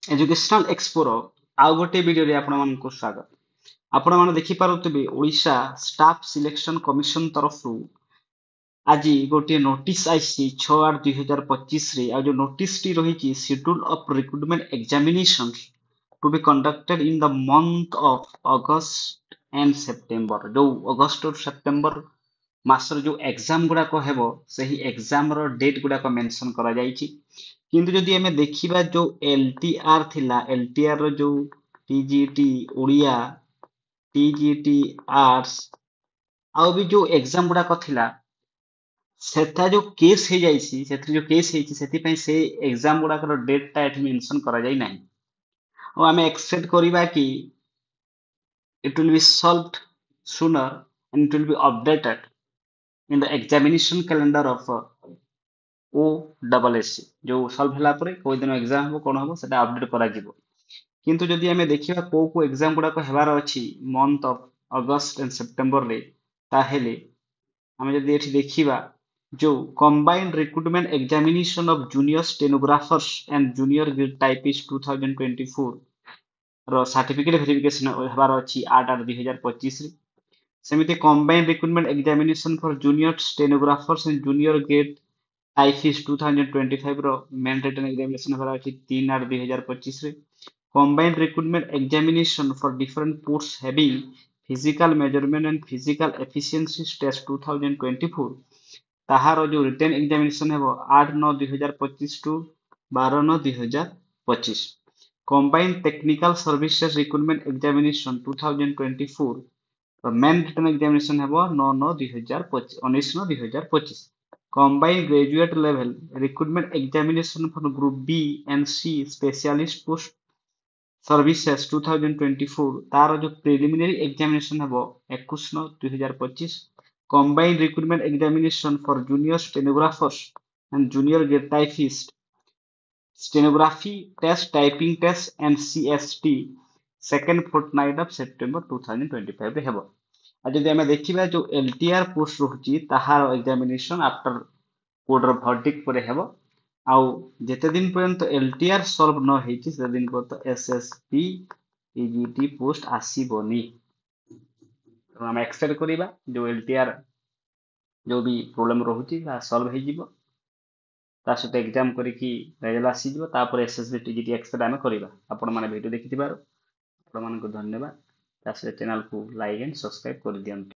Educational एक्सपोर आउ गोटे video रे आपण मानकु स्वागत। आपण माने देखि पारुथिबे ओडिशा स्टाफ सिलेक्शन कमिशन तरफरु आज गोटे नोटिस आइछि 6/8/2025 रे आ जो नोटिस टी रहिछि schedule of recruitment examination to be conducted in the month of August and September. जो अगस्त और सेप्टेम्बर मासर जो एग्जाम गुड़ाक हेबो सही एग्जाम रो डेट गुड़ाक मेंशन करा जाइछि। किंतु जदि हमें देखिबा जो एलटीआर थिला एलटीआर रो जो टीजीटी ओडिया टीजीटी आर्ट्स आउ भी जो एग्जाम गुड़ाक थिला सेथा जो केस हे जाइछि सेथि जो केस हेछि सेथि पई से एग्जाम गुड़ाक रो डेट ता एठी मेंशन करा जाई नाही। और हमें एक्सपेक्ट करिबा कि it will be solved sooner and it will be updated in the examination calendar of O double S जो सॉल्व होला परे कोई दिन एग्जाम हो कोन हो सेटा अपडेट करा जिवो। किंतु जदि हमें देखिबा को एग्जाम गुडा को हेबार अछि month of August and September रे ताहेले हमें जदि एठी देखिबा जो combined recruitment examination of junior stenographers and junior typist 2024 रो सर्टिफिकेट वेरिफिकेशन हेबार अछि 8/8/2025 रे। सेमिति combined recruitment examination for junior stenographers and junior grade typist 2025 रो मेन रिटन एग्जामिनेशन हेबार अछि 3/8/2025 रे। Combined recruitment examination for different posts having physical measurement and physical efficiency test 2024 ताहार जो रिटन एग्जामिनेशन हेबो 8/9/2025 to 12/9/2025। Combined technical services recruitment examination 2024 main written examination हेबो 9/9/2025 19/9/2025। Combined graduate level recruitment examination for group B and C specialist post services 2024 तार जो preliminary examination हेबो 21/9/2025। Combined recruitment examination for junior stenographers and junior grade typist stenography test typing test and CST second fortnight of September 2025 रे हेबो। आ जदि हमें देखिबा जो LTR post रहउची ताहार एग्जामिनेशन आफ्टर कोड रो वर्डिक्ट परे हेबो। आउ जेते दिन पर्यंत एलटीआर सॉल्व न हेछि से दिन पर्यंत एसएसपी टीजीटी पोस्ट आसीबोनी। तो हम एक्सपेक्ट करिबा जो एलटीआर जो भी प्रॉब्लम रहउची ता सॉल्व हे जिवो ता सहित एग्जाम करिकी रेजल्ट आसी जिवो तापर एसएसबी टीजीटी एक्सपेक्ट आमे करिबा। आपण माने वीडियो देखिथिबार आपण मानक धन्यवाद। ता सहित चैनल को लाइक एंड सब्सक्राइब कर दियंतु।